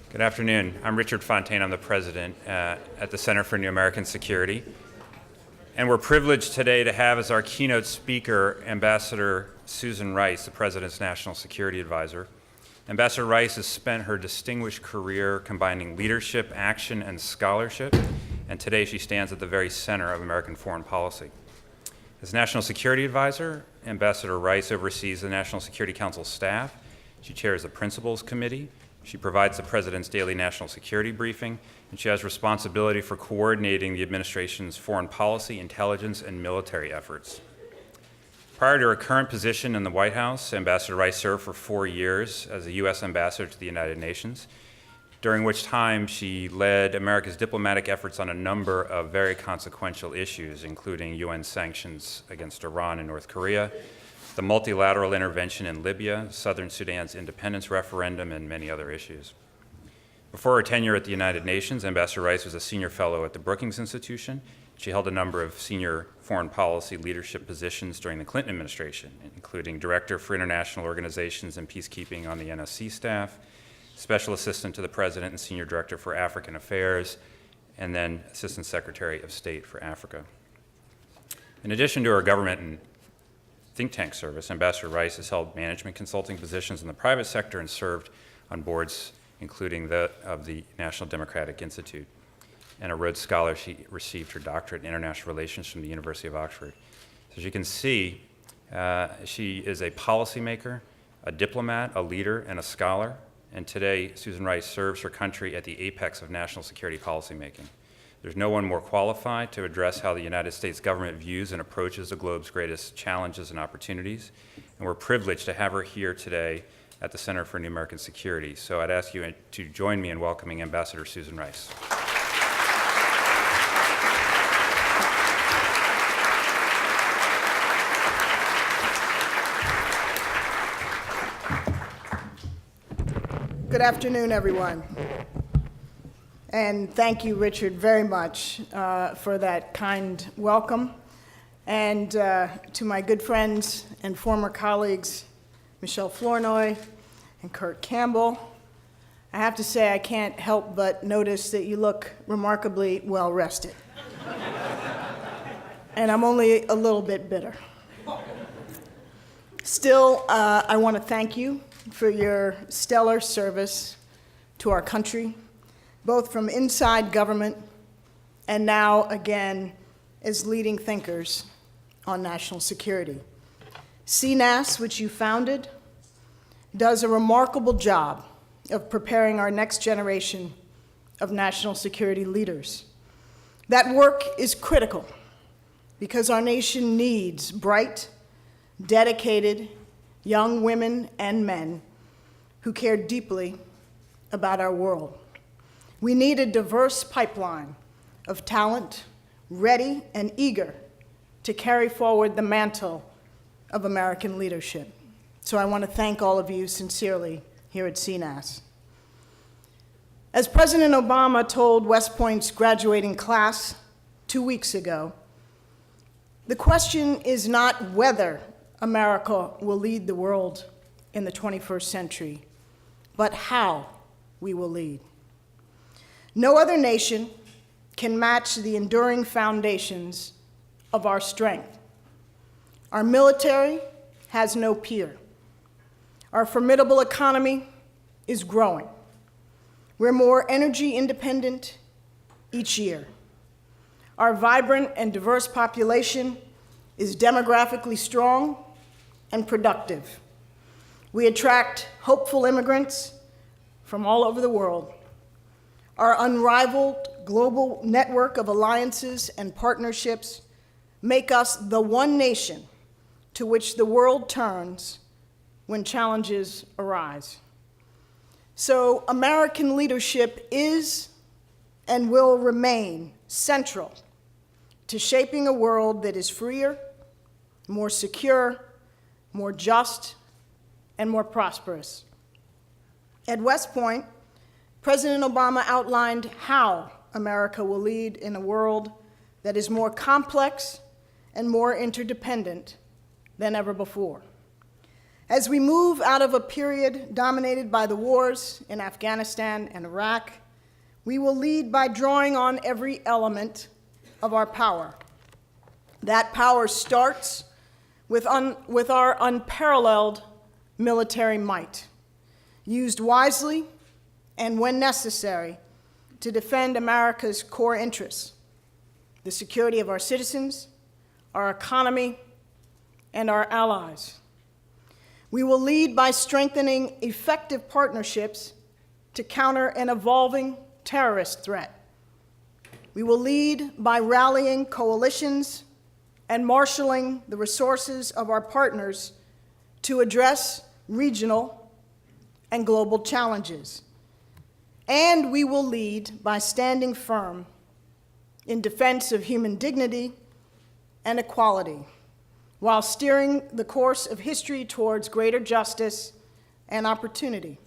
Good afternoon. I'm Richard Fontaine. I'm the president at the Center for New American Security. And we're privileged today to have as our keynote speaker Ambassador Susan Rice, the President's National Security Advisor. Ambassador Rice has spent her distinguished career combining leadership, action, and scholarship, and today she stands at the very center of American foreign policy. As National Security Advisor, Ambassador Rice oversees the National Security Council staff. She chairs the Principals Committee. She provides the President's daily national security briefing, and she has responsibility for coordinating the administration's foreign policy, intelligence, and military efforts. Prior to her current position in the White House, Ambassador Rice served for 4 years as a U.S. ambassador to the United Nations, during which time she led America's diplomatic efforts on a number of very consequential issues, including UN sanctions against Iran and North Korea, the multilateral intervention in Libya, Southern Sudan's independence referendum, and many other issues. Before her tenure at the United Nations, Ambassador Rice was a senior fellow at the Brookings Institution. She held a number of senior foreign policy leadership positions during the Clinton administration, including Director for International Organizations and Peacekeeping on the NSC staff, Special Assistant to the President and Senior Director for African Affairs, and then Assistant Secretary of State for Africa. In addition to her government and think tank service, Ambassador Rice has held management consulting positions in the private sector and served on boards including of the National Democratic Institute. And a Rhodes Scholar, she received her doctorate in international relations from the University of Oxford. So as you can see, she is a policymaker, a diplomat, a leader, and a scholar. And today, Susan Rice serves her country at the apex of national security policymaking. There's no one more qualified to address how the United States government views and approaches the globe's greatest challenges and opportunities. And we're privileged to have her here today at the Center for New American Security. So I'd ask you to join me in welcoming Ambassador Susan Rice. Good afternoon, everyone. And thank you, Richard, very much for that kind welcome. And to my good friends and former colleagues, Michelle Flournoy and Kurt Campbell, I have to say I can't help but notice that you look remarkably well rested. And I'm only a little bit bitter. Still, I want to thank you for your stellar service to our country, both from inside government and now, again, as leading thinkers on national security. CNAS, which you founded, does a remarkable job of preparing our next generation of national security leaders. That work is critical because our nation needs bright, dedicated young women and men who care deeply about our world. We need a diverse pipeline of talent, ready and eager to carry forward the mantle of American leadership. So I want to thank all of you sincerely here at CNAS. As President Obama told West Point's graduating class 2 weeks ago, the question is not whether America will lead the world in the 21st century, but how we will lead. No other nation can match the enduring foundations of our strength. Our military has no peer. Our formidable economy is growing. We're more energy independent each year. Our vibrant and diverse population is demographically strong and productive. We attract hopeful immigrants from all over the world. Our unrivaled global network of alliances and partnerships make us the one nation to which the world turns when challenges arise. So American leadership is and will remain central to shaping a world that is freer, more secure, more just, and more prosperous. At West Point, President Obama outlined how America will lead in a world that is more complex and more interdependent than ever before. As we move out of a period dominated by the wars in Afghanistan and Iraq, we will lead by drawing on every element of our power. That power starts with our unparalleled military might, used wisely and when necessary to defend America's core interests, the security of our citizens, our economy, and our allies. We will lead by strengthening effective partnerships to counter an evolving terrorist threat. We will lead by rallying coalitions and marshaling the resources of our partners to address regional and global challenges. And we will lead by standing firm in defense of human dignity and equality, while steering the course of history towards greater justice and opportunity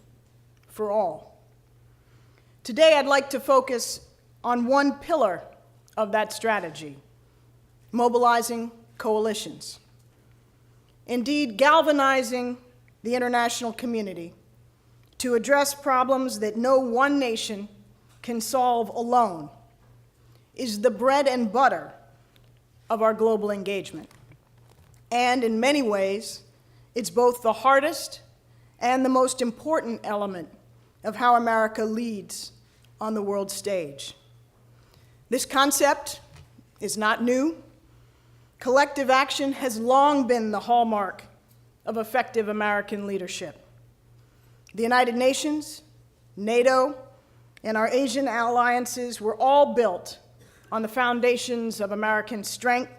for all. Today, I'd like to focus on one pillar of that strategy: mobilizing coalitions. Indeed, galvanizing the international community to address problems that no one nation can solve alone is the bread and butter of our global engagement. And in many ways, it's both the hardest and the most important element of how America leads on the world stage. This concept is not new. Collective action has long been the hallmark of effective American leadership. The United Nations, NATO, and our Asian alliances were all built on the foundations of American strength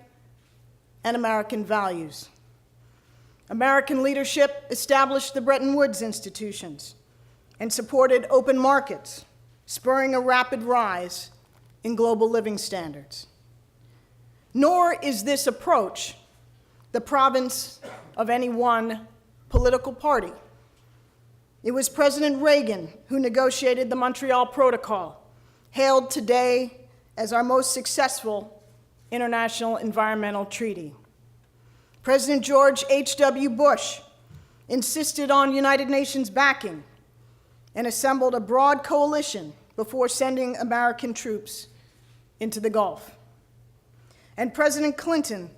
and American values. American leadership established the Bretton Woods institutions and supported open markets, spurring a rapid rise in global living standards. Nor is this approach the province of any one political party. It was President Reagan who negotiated the Montreal Protocol, hailed today as our most successful international environmental treaty. President George H.W. Bush insisted on United Nations backing and assembled a broad coalition before sending American troops into the Gulf. And President Clinton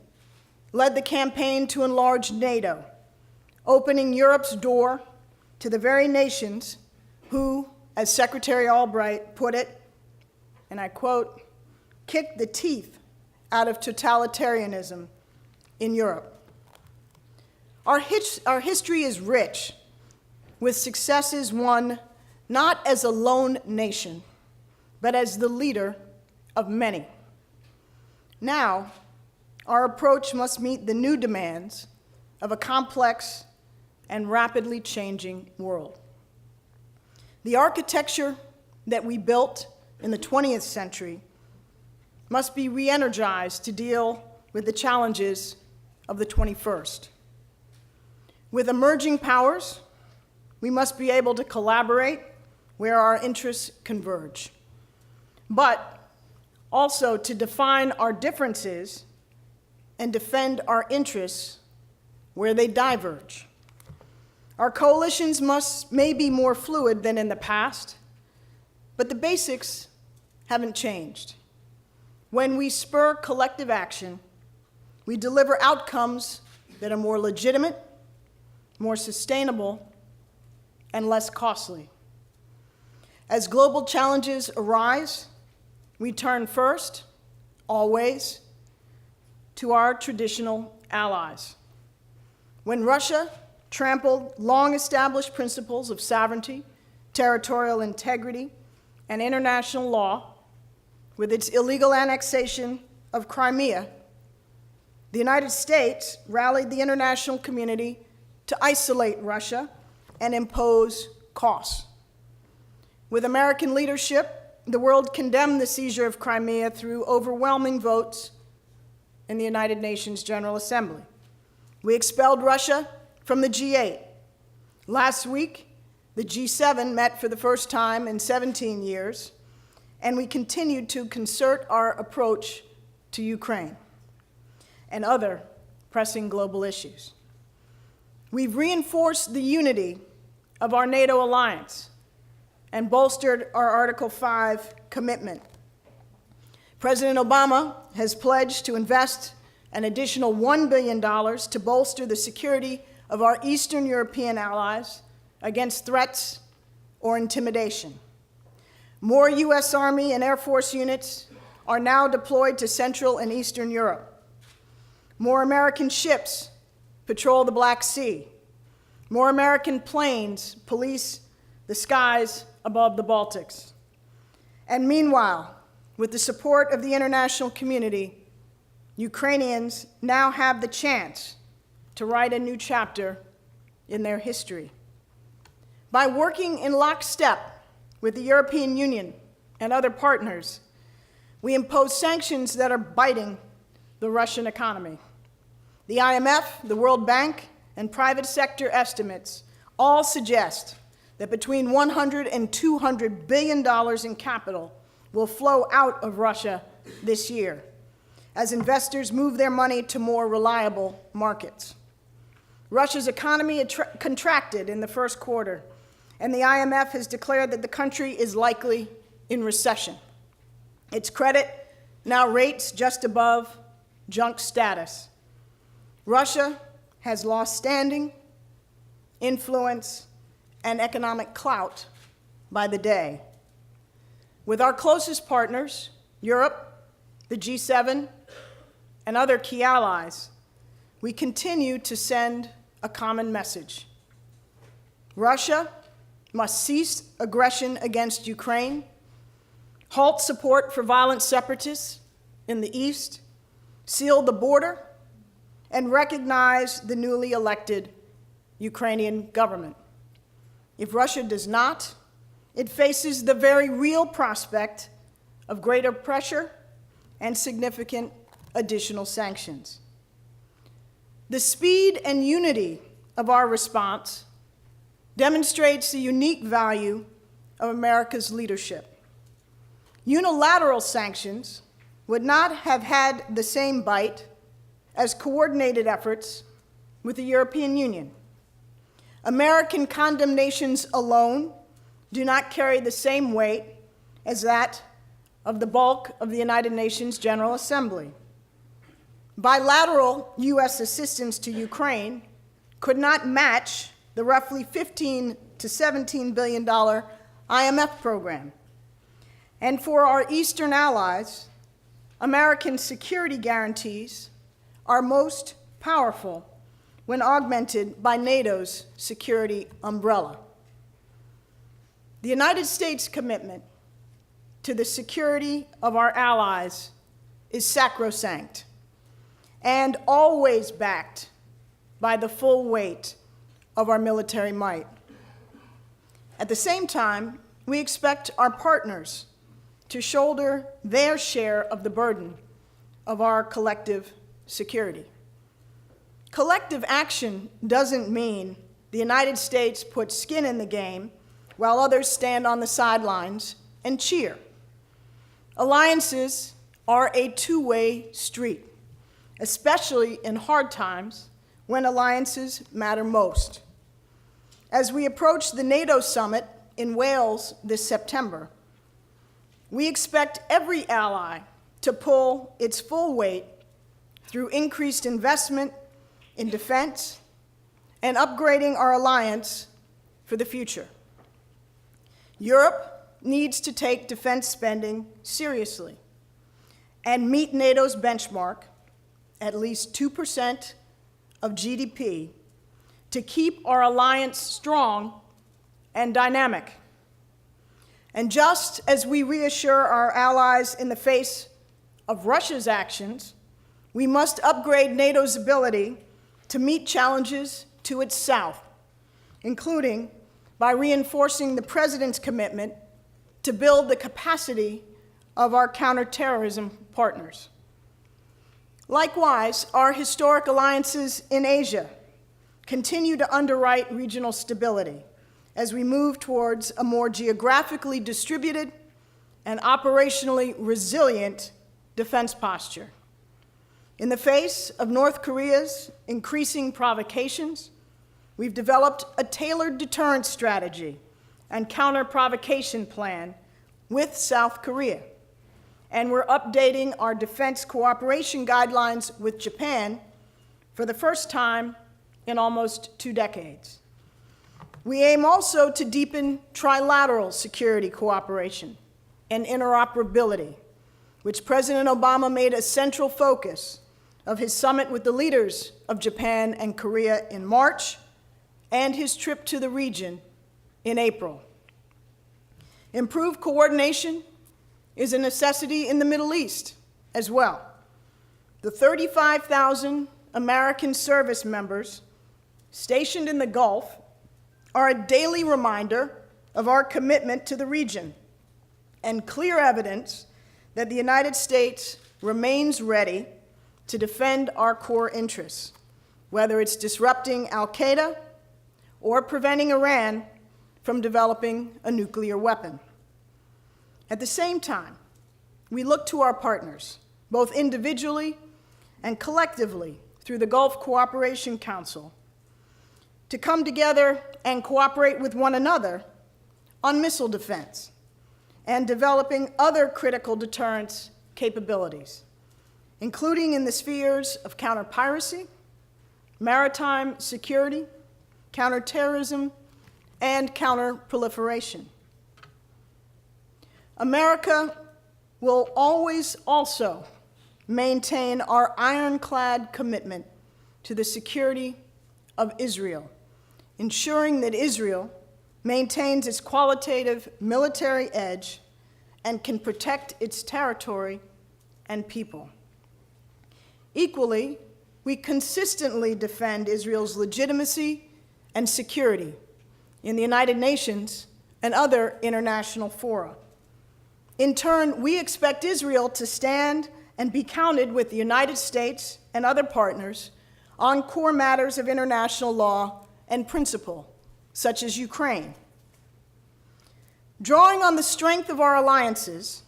led the campaign to enlarge NATO, opening Europe's door to the very nations who, as Secretary Albright put it, and I quote, "kicked the teeth out of totalitarianism in Europe." Our history is rich with successes won not as a lone nation, but as the leader of many. Now, our approach must meet the new demands of a complex and rapidly changing world. The architecture that we built in the 20th century must be re-energized to deal with the challenges of the 21st. With emerging powers, we must be able to collaborate where our interests converge, but also to define our differences and defend our interests where they diverge. Our coalitions may be more fluid than in the past, but the basics haven't changed. When we spur collective action, we deliver outcomes that are more legitimate, more sustainable, and less costly. As global challenges arise, we turn first, always, to our traditional allies. When Russia trampled long-established principles of sovereignty, territorial integrity, and international law with its illegal annexation of Crimea, the United States rallied the international community to isolate Russia and impose costs. With American leadership, the world condemned the seizure of Crimea through overwhelming votes in the United Nations General Assembly. We expelled Russia from the G8. Last week, the G7 met for the first time in 17 years, and we continued to concert our approach to Ukraine and other pressing global issues. We've reinforced the unity of our NATO alliance and bolstered our Article 5 commitment. President Obama has pledged to invest an additional $1 billion to bolster the security of our Eastern European allies against threats or intimidation. More U.S. Army and Air Force units are now deployed to Central and Eastern Europe. More American ships patrol the Black Sea. More American planes police the skies above the Baltics. And meanwhile, with the support of the international community, Ukrainians now have the chance to write a new chapter in their history. By working in lockstep with the European Union and other partners, we impose sanctions that are biting the Russian economy. The IMF, the World Bank, and private sector estimates all suggest that between $100 and $200 billion in capital will flow out of Russia this year as investors move their money to more reliable markets. Russia's economy contracted in the first quarter, and the IMF has declared that the country is likely in recession. Its credit now rates just above junk status. Russia has lost standing, influence, and economic clout by the day. With our closest partners, Europe, the G7, and other key allies, we continue to send a common message. Russia must cease aggression against Ukraine, halt support for violent separatists in the East, seal the border, and recognize the newly elected Ukrainian government. If Russia does not, it faces the very real prospect of greater pressure and significant additional sanctions. The speed and unity of our response demonstrates the unique value of America's leadership. Unilateral sanctions would not have had the same bite as coordinated efforts with the European Union. American condemnations alone do not carry the same weight as that of the bulk of the United Nations General Assembly. Bilateral U.S. assistance to Ukraine could not match the roughly $15 to $17 billion IMF program. And for our Eastern allies, American security guarantees are most powerful when augmented by NATO's security umbrella. The United States' commitment to the security of our allies is sacrosanct and always backed by the full weight of our military might. At the same time, we expect our partners to shoulder their share of the burden of our collective security. Collective action doesn't mean the United States puts skin in the game while others stand on the sidelines and cheer. Alliances are a two-way street, especially in hard times when alliances matter most. As we approach the NATO summit in Wales this September, we expect every ally to pull its full weight through increased investment in defense and upgrading our alliance for the future. Europe needs to take defense spending seriously and meet NATO's benchmark, at least 2% of GDP, to keep our alliance strong and dynamic. And just as we reassure our allies in the face of Russia's actions, we must upgrade NATO's ability to meet challenges to its south, including by reinforcing the President's commitment to build the capacity of our counterterrorism partners. Likewise, our historic alliances in Asia continue to underwrite regional stability as we move towards a more geographically distributed and operationally resilient defense posture. In the face of North Korea's increasing provocations, we've developed a tailored deterrence strategy and counter-provocation plan with South Korea. And we're updating our defense cooperation guidelines with Japan for the first time in almost 2 decades. We aim also to deepen trilateral security cooperation and interoperability, which President Obama made a central focus of his summit with the leaders of Japan and Korea in March and his trip to the region in April. Improved coordination is a necessity in the Middle East as well. The 35,000 American service members stationed in the Gulf are a daily reminder of our commitment to the region and clear evidence that the United States remains ready to defend our core interests, whether it's disrupting al-Qaeda or preventing Iran from developing a nuclear weapon. At the same time, we look to our partners, both individually and collectively through the Gulf Cooperation Council, to come together and cooperate with one another on missile defense and developing other critical deterrence capabilities, including in the spheres of counter-piracy, maritime security, counterterrorism, and counter-proliferation. America will always also maintain our ironclad commitment to the security of Israel, ensuring that Israel maintains its qualitative military edge and can protect its territory and people. Equally, we consistently defend Israel's legitimacy and security in the United Nations and other international fora. In turn, we expect Israel to stand and be counted with the United States and other partners on core matters of international law and principle, such as Ukraine. Drawing on the strength of our alliances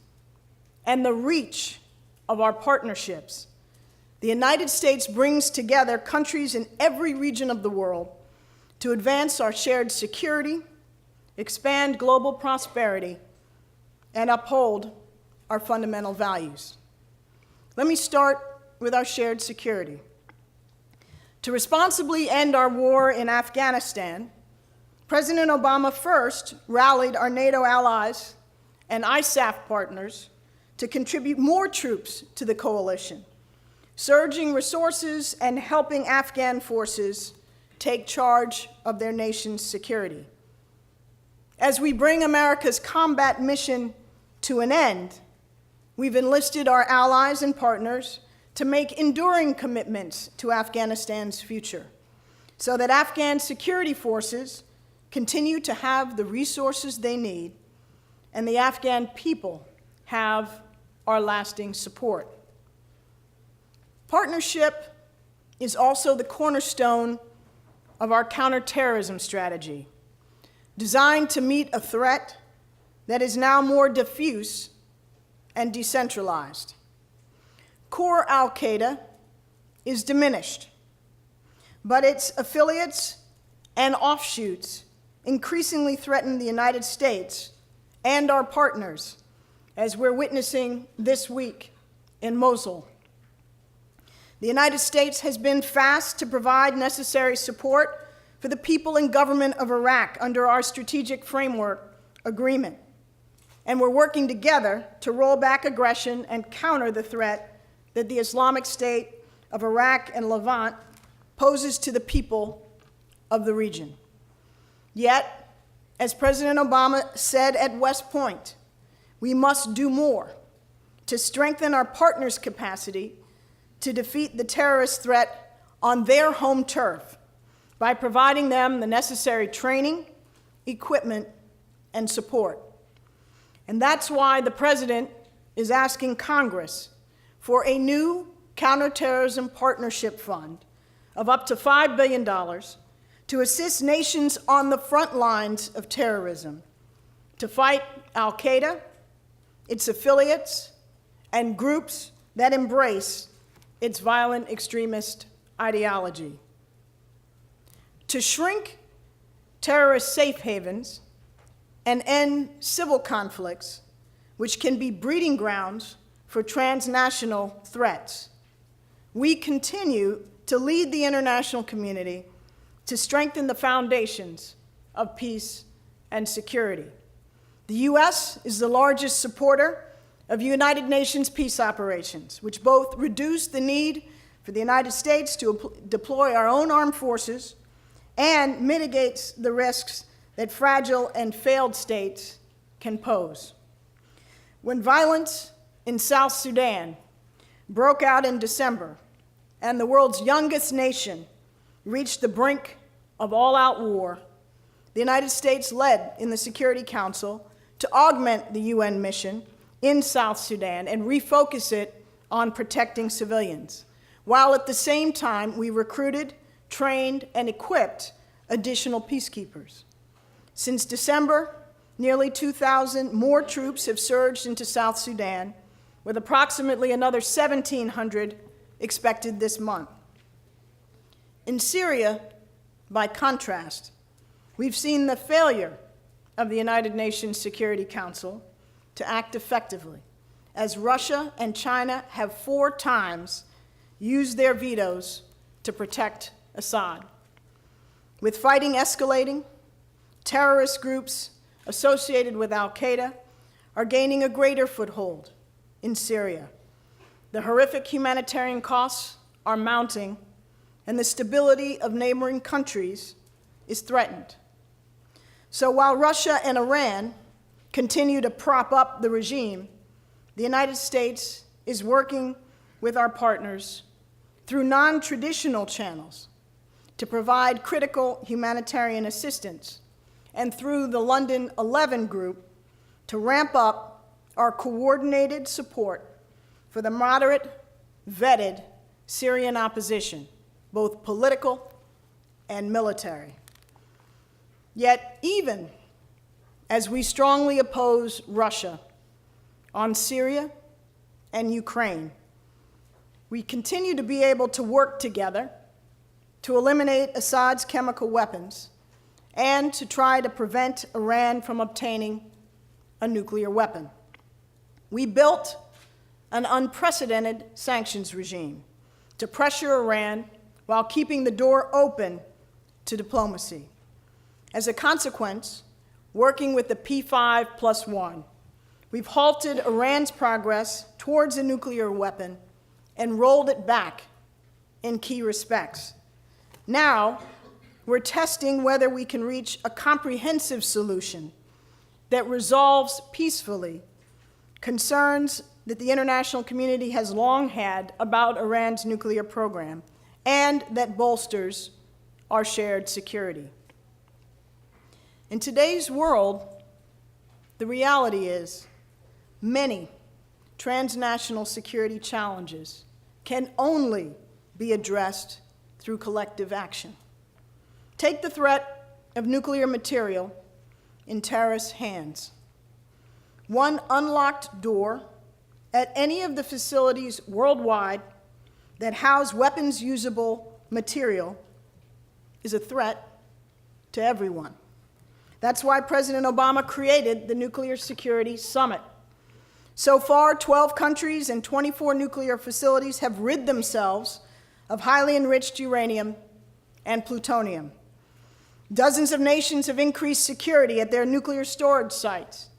and the reach of our partnerships, the United States brings together countries in every region of the world to advance our shared security, expand global prosperity, and uphold our fundamental values. Let me start with our shared security. To responsibly end our war in Afghanistan, President Obama first rallied our NATO allies and ISAF partners to contribute more troops to the coalition, surging resources and helping Afghan forces take charge of their nation's security. As we bring America's combat mission to an end, we've enlisted our allies and partners to make enduring commitments to Afghanistan's future, so that Afghan security forces continue to have the resources they need, and the Afghan people have our lasting support. Partnership is also the cornerstone of our counterterrorism strategy, designed to meet a threat that is now more diffuse and decentralized. Core al-Qaeda is diminished, but its affiliates and offshoots increasingly threaten the United States and our partners, as we're witnessing this week in Mosul. The United States has been fast to provide necessary support for the people and government of Iraq under our strategic framework agreement. And we're working together to roll back aggression and counter the threat that the Islamic State of Iraq and Levant poses to the people of the region. Yet, as President Obama said at West Point, we must do more to strengthen our partners' capacity to defeat the terrorist threat on their home turf by providing them the necessary training, equipment, and support. And that's why the President is asking Congress for a new counterterrorism partnership fund of up to $5 billion to assist nations on the front lines of terrorism, to fight al-Qaeda, its affiliates, and groups that embrace its violent extremist ideology. to shrink terrorist safe havens and end civil conflicts, which can be breeding grounds for transnational threats. We continue to lead the international community to strengthen the foundations of peace and security. The U.S. is the largest supporter of United Nations peace operations, which both reduce the need for the United States to deploy our own armed forces and mitigates the risks that fragile and failed states can pose. When violence in South Sudan broke out in December and the world's youngest nation reached the brink of all-out war, the United States led in the Security Council to augment the UN mission in South Sudan and refocus it on protecting civilians, while at the same time we recruited, trained, and equipped additional peacekeepers. Since December, nearly 2,000 more troops have surged into South Sudan, with approximately another 1,700 expected this month. In Syria, by contrast, we've seen the failure of the United Nations Security Council to act effectively, as Russia and China have 4 times used their vetoes to protect Assad. With fighting escalating, terrorist groups associated with al-Qaeda are gaining a greater foothold in Syria. The horrific humanitarian costs are mounting, and the stability of neighboring countries is threatened. So while Russia and Iran continue to prop up the regime, the United States is working with our partners through non-traditional channels to provide critical humanitarian assistance, and through the London 11 Group to ramp up our coordinated support for the moderate, vetted Syrian opposition, both political and military. Yet, even as we strongly oppose Russia on Syria and Ukraine, we continue to be able to work together to eliminate Assad's chemical weapons and to try to prevent Iran from obtaining a nuclear weapon. We built an unprecedented sanctions regime to pressure Iran while keeping the door open to diplomacy. As a consequence, working with the P5+1, we've halted Iran's progress towards a nuclear weapon and rolled it back in key respects. Now, we're testing whether we can reach a comprehensive solution that resolves peacefully concerns that the international community has long had about Iran's nuclear program and that bolsters our shared security. In today's world, the reality is many transnational security challenges can only be addressed through collective action. Take the threat of nuclear material in terrorist hands. One unlocked door at any of the facilities worldwide that house weapons-usable material is a threat to everyone. That's why President Obama created the Nuclear Security Summit. So far, 12 countries and 24 nuclear facilities have rid themselves of highly enriched uranium and plutonium. Dozens of nations have increased security at their nuclear storage sites,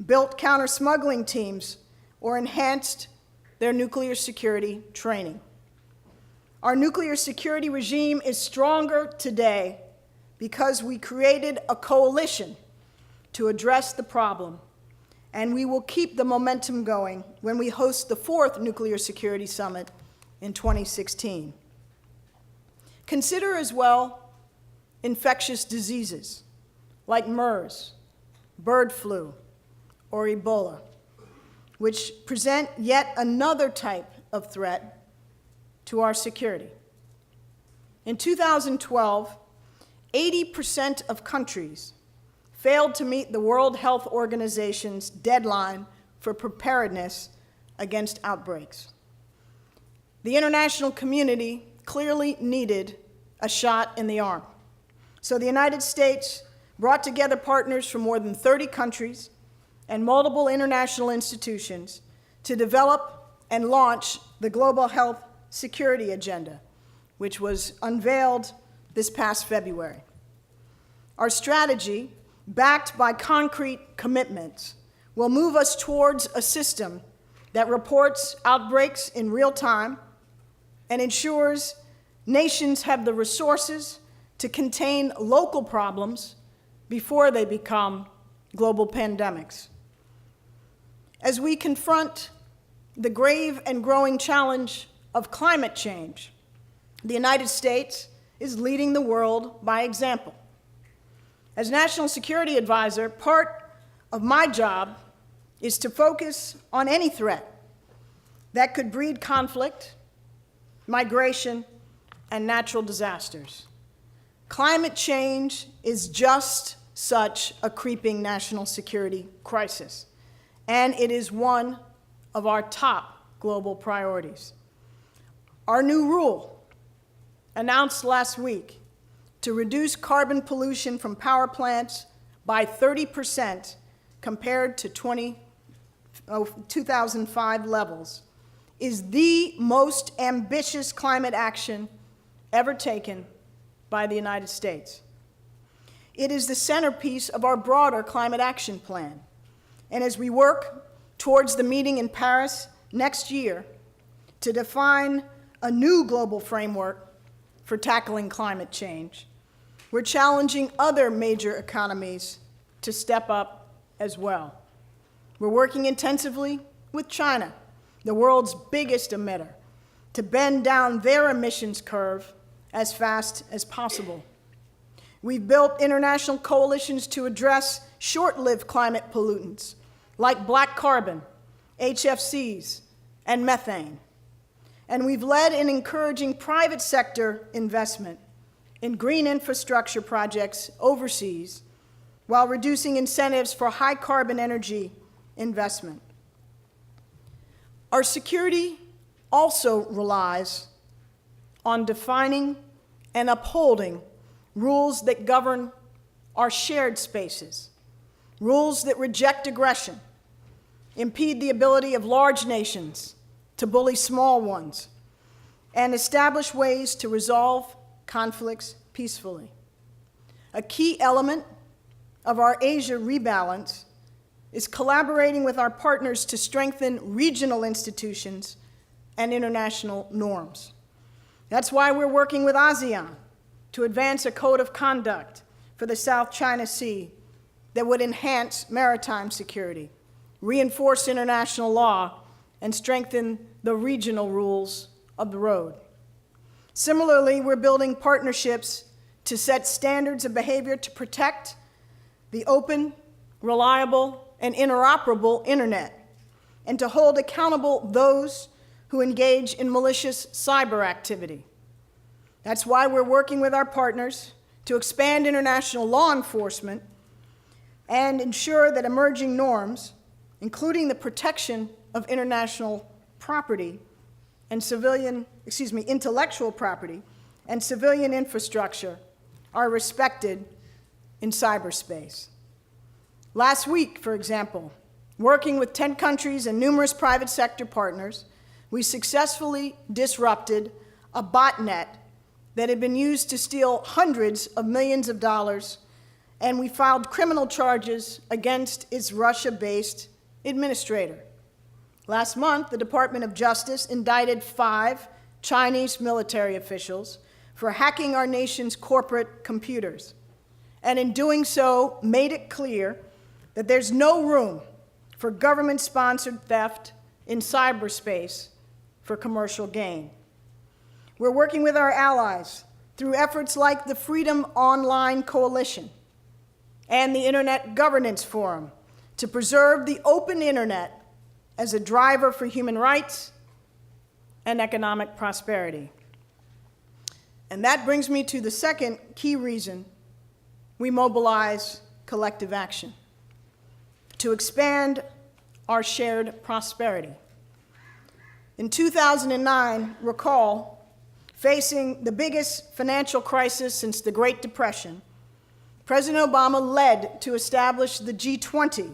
built counter-smuggling teams, or enhanced their nuclear security training. Our nuclear security regime is stronger today because we created a coalition to address the problem, and we will keep the momentum going when we host the 4th Nuclear Security Summit in 2016. Consider as well infectious diseases like MERS, bird flu, or Ebola, which present yet another type of threat to our security. In 2012, 80% of countries failed to meet the World Health Organization's deadline for preparedness against outbreaks. The international community clearly needed a shot in the arm. So the United States brought together partners from more than 30 countries and multiple international institutions to develop and launch the Global Health Security Agenda, which was unveiled this past February. Our strategy, backed by concrete commitments, will move us towards a system that reports outbreaks in real time and ensures nations have the resources to contain local problems before they become global pandemics. As we confront the grave and growing challenge of climate change, the United States is leading the world by example. As National Security Advisor, part of my job is to focus on any threat that could breed conflict, migration, and natural disasters. Climate change is just such a creeping national security crisis, and it is one of our top global priorities. Our new rule, announced last week, to reduce carbon pollution from power plants by 30% compared to 2005 levels, is the most ambitious climate action ever taken by the United States. It is the centerpiece of our broader climate action plan. And as we work towards the meeting in Paris next year to define a new global framework for tackling climate change, we're challenging other major economies to step up as well. We're working intensively with China, the world's biggest emitter, to bend down their emissions curve as fast as possible. We've built international coalitions to address short-lived climate pollutants like black carbon, HFCs, and methane. And we've led in encouraging private sector investment in green infrastructure projects overseas while reducing incentives for high-carbon energy investment. Our security also relies on defining and upholding rules that govern our shared spaces, rules that reject aggression, impede the ability of large nations to bully small ones, and establish ways to resolve conflicts peacefully. A key element of our Asia rebalance is collaborating with our partners to strengthen regional institutions and international norms. That's why we're working with ASEAN to advance a code of conduct for the South China Sea that would enhance maritime security, reinforce international law, and strengthen the regional rules of the road. Similarly, we're building partnerships to set standards of behavior to protect the open, reliable, and interoperable internet, and to hold accountable those who engage in malicious cyber activity. That's why we're working with our partners to expand international law enforcement and ensure that emerging norms, including the protection of international property and intellectual property and civilian infrastructure, are respected in cyberspace. Last week, for example, working with 10 countries and numerous private sector partners, we successfully disrupted a botnet that had been used to steal hundreds of millions of dollars, and we filed criminal charges against its Russia-based administrator. Last month, the Department of Justice indicted 5 Chinese military officials for hacking our nation's corporate computers, and in doing so, made it clear that there's no room for government-sponsored theft in cyberspace for commercial gain. We're working with our allies through efforts like the Freedom Online Coalition and the Internet Governance Forum to preserve the open internet as a driver for human rights and economic prosperity. And that brings me to the second key reason we mobilize collective action: to expand our shared prosperity. In 2009, recall, facing the biggest financial crisis since the Great Depression, President Obama led to establish the G20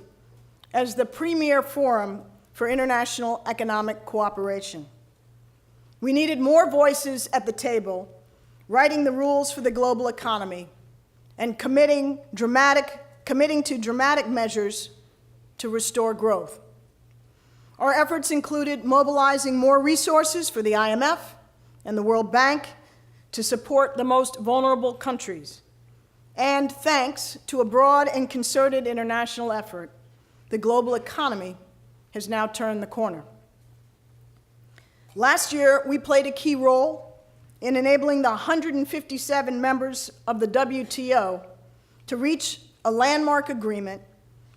as the premier forum for international economic cooperation. We needed more voices at the table, writing the rules for the global economy and committing to dramatic measures to restore growth. Our efforts included mobilizing more resources for the IMF and the World Bank to support the most vulnerable countries. And thanks to a broad and concerted international effort, the global economy has now turned the corner. Last year, we played a key role in enabling the 157 members of the WTO to reach a landmark agreement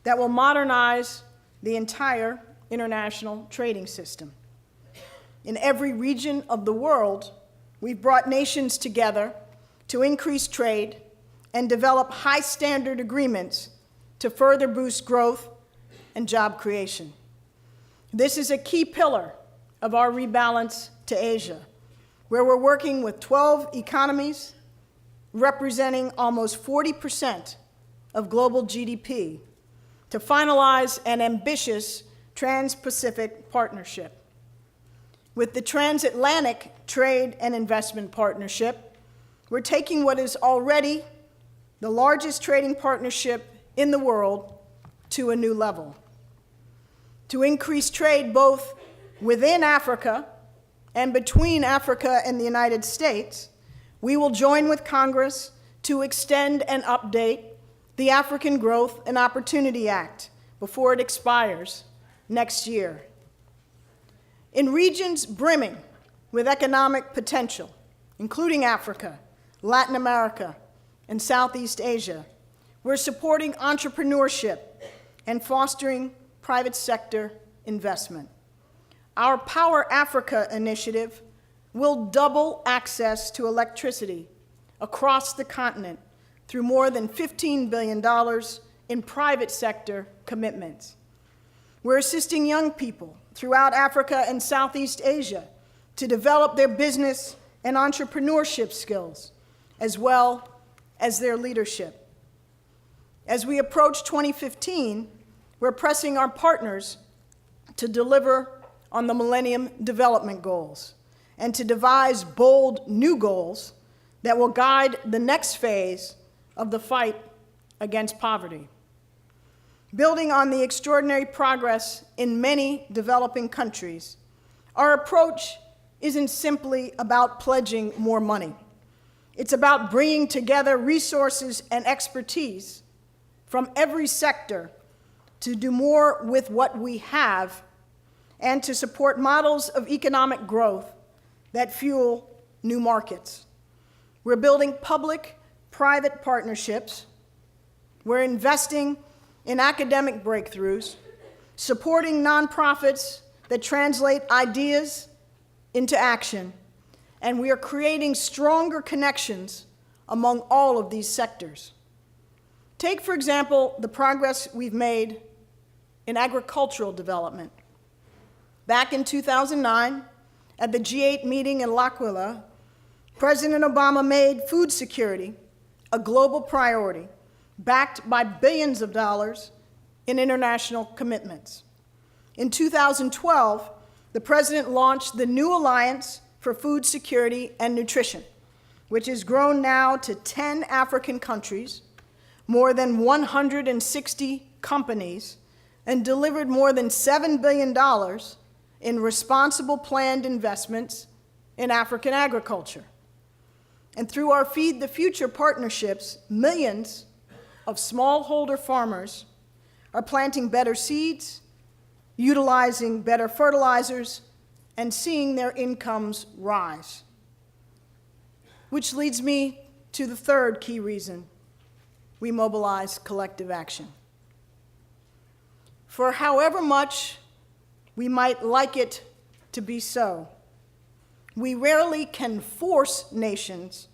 that will modernize the entire international trading system. In every region of the world, we've brought nations together to increase trade and develop high-standard agreements to further boost growth and job creation. This is a key pillar of our rebalance to Asia, where we're working with 12 economies representing almost 40% of global GDP to finalize an ambitious Trans-Pacific Partnership. With the Transatlantic Trade and Investment Partnership, we're taking what is already the largest trading partnership in the world to a new level. To increase trade both within Africa and between Africa and the United States, we will join with Congress to extend and update the African Growth and Opportunity Act before it expires next year. In regions brimming with economic potential, including Africa, Latin America, and Southeast Asia, we're supporting entrepreneurship and fostering private sector investment. Our Power Africa initiative will double access to electricity across the continent through more than $15 billion in private sector commitments. We're assisting young people throughout Africa and Southeast Asia to develop their business and entrepreneurship skills, as well as their leadership. As we approach 2015, we're pressing our partners to deliver on the Millennium Development Goals and to devise bold new goals that will guide the next phase of the fight against poverty. Building on the extraordinary progress in many developing countries, our approach isn't simply about pledging more money. It's about bringing together resources and expertise from every sector to do more with what we have and to support models of economic growth that fuel new markets. We're building public-private partnerships. We're investing in academic breakthroughs, supporting nonprofits that translate ideas into action, and we are creating stronger connections among all of these sectors. Take, for example, the progress we've made in agricultural development. Back in 2009, at the G8 meeting in L'Aquila, President Obama made food security a global priority, backed by billions of dollars in international commitments. In 2012, the President launched the New Alliance for Food Security and Nutrition, which has grown now to 10 African countries, more than 160 companies, and delivered more than $7 billion in responsible planned investments in African agriculture. And through our Feed the Future partnerships, millions of smallholder farmers are planting better seeds, utilizing better fertilizers, and seeing their incomes rise. Which leads me to the third key reason we mobilize collective action. For however much we might like it to be so, we rarely can force nations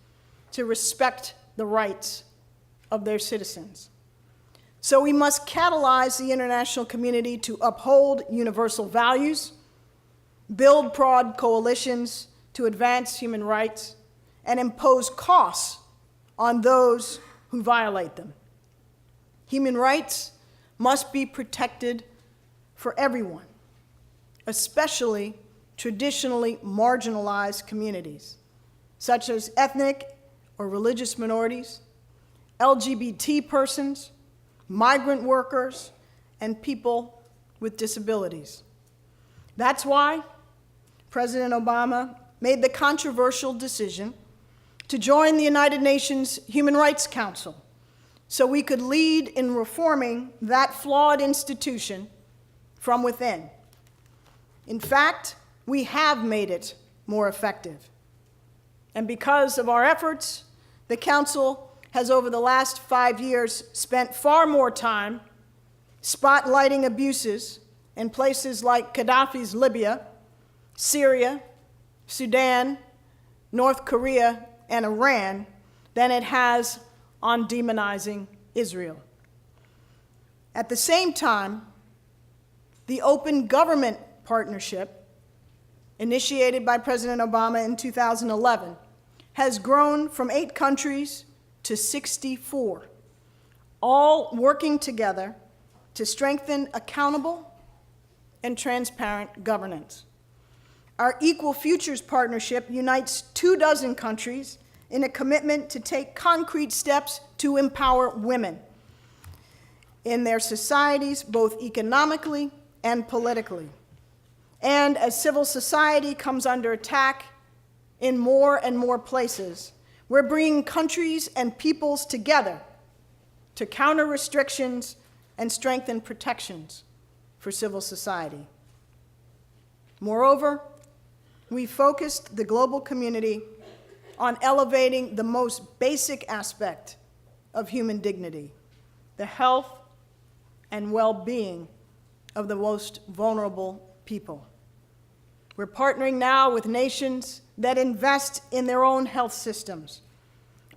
to respect the rights of their citizens. So we must catalyze the international community to uphold universal values, build broad coalitions to advance human rights, and impose costs on those who violate them. Human rights must be protected for everyone, especially traditionally marginalized communities, such as ethnic or religious minorities, LGBT persons, migrant workers, and people with disabilities. That's why President Obama made the controversial decision to join the United Nations Human Rights Council so we could lead in reforming that flawed institution from within. In fact, we have made it more effective. And because of our efforts, the Council has over the last 5 years spent far more time spotlighting abuses in places like Gaddafi's Libya, Syria, Sudan, North Korea, and Iran than it has on demonizing Israel. At the same time, the Open Government Partnership, initiated by President Obama in 2011, has grown from 8 countries to 64, all working together to strengthen accountable and transparent governance. Our Equal Futures Partnership unites 24 countries in a commitment to take concrete steps to empower women in their societies, both economically and politically. And as civil society comes under attack in more and more places, we're bringing countries and peoples together to counter restrictions and strengthen protections for civil society. Moreover, we focused the global community on elevating the most basic aspect of human dignity, the health and well-being of the most vulnerable people. We're partnering now with nations that invest in their own health systems.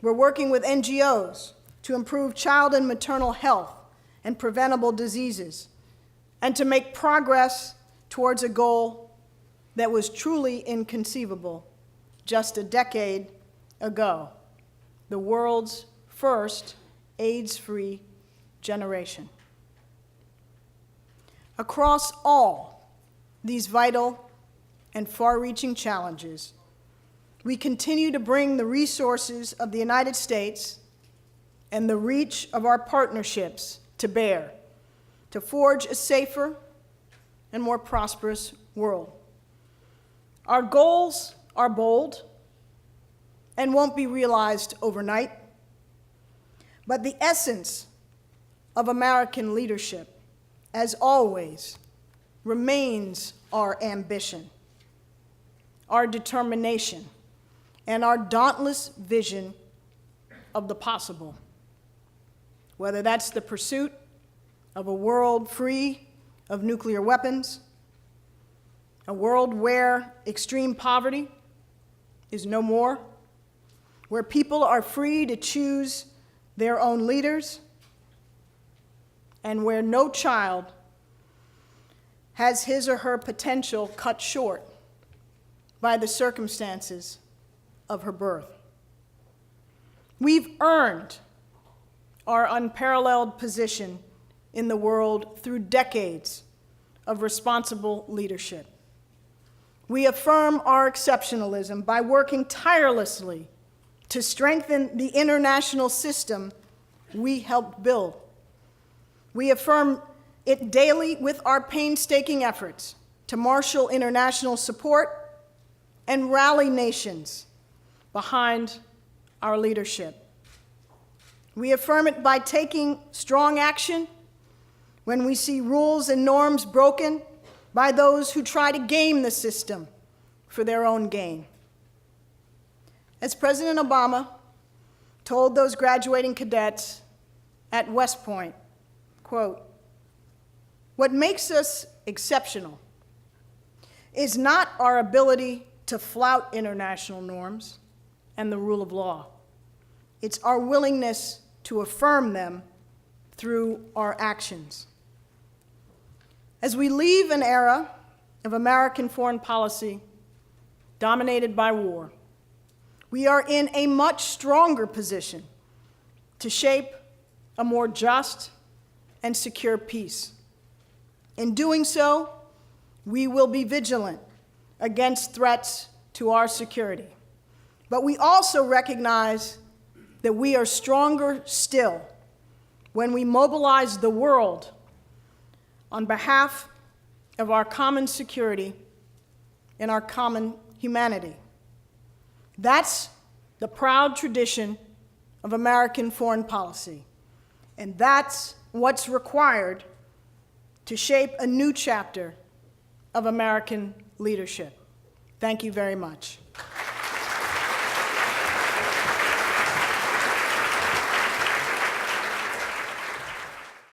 We're working with NGOs to improve child and maternal health and preventable diseases, and to make progress towards a goal that was truly inconceivable just a decade ago: the world's first AIDS-free generation. Across all these vital and far-reaching challenges, we continue to bring the resources of the United States and the reach of our partnerships to bear to forge a safer and more prosperous world. Our goals are bold and won't be realized overnight, but the essence of American leadership, as always, remains our ambition, our determination, and our dauntless vision of the possible. Whether that's the pursuit of a world free of nuclear weapons, a world where extreme poverty is no more, where people are free to choose their own leaders, and where no child has his or her potential cut short by the circumstances of her birth. We've earned our unparalleled position in the world through decades of responsible leadership. We affirm our exceptionalism by working tirelessly to strengthen the international system we helped build. We affirm it daily with our painstaking efforts to marshal international support and rally nations behind our leadership. We affirm it by taking strong action when we see rules and norms broken by those who try to game the system for their own gain. As President Obama told those graduating cadets at West Point, quote, "What makes us exceptional is not our ability to flout international norms and the rule of law. It's our willingness to affirm them through our actions." As we leave an era of American foreign policy dominated by war, we are in a much stronger position to shape a more just and secure peace. In doing so, we will be vigilant against threats to our security. But we also recognize that we are stronger still when we mobilize the world on behalf of our common security and our common humanity. That's the proud tradition of American foreign policy, and that's what's required to shape a new chapter of American leadership. Thank you very much.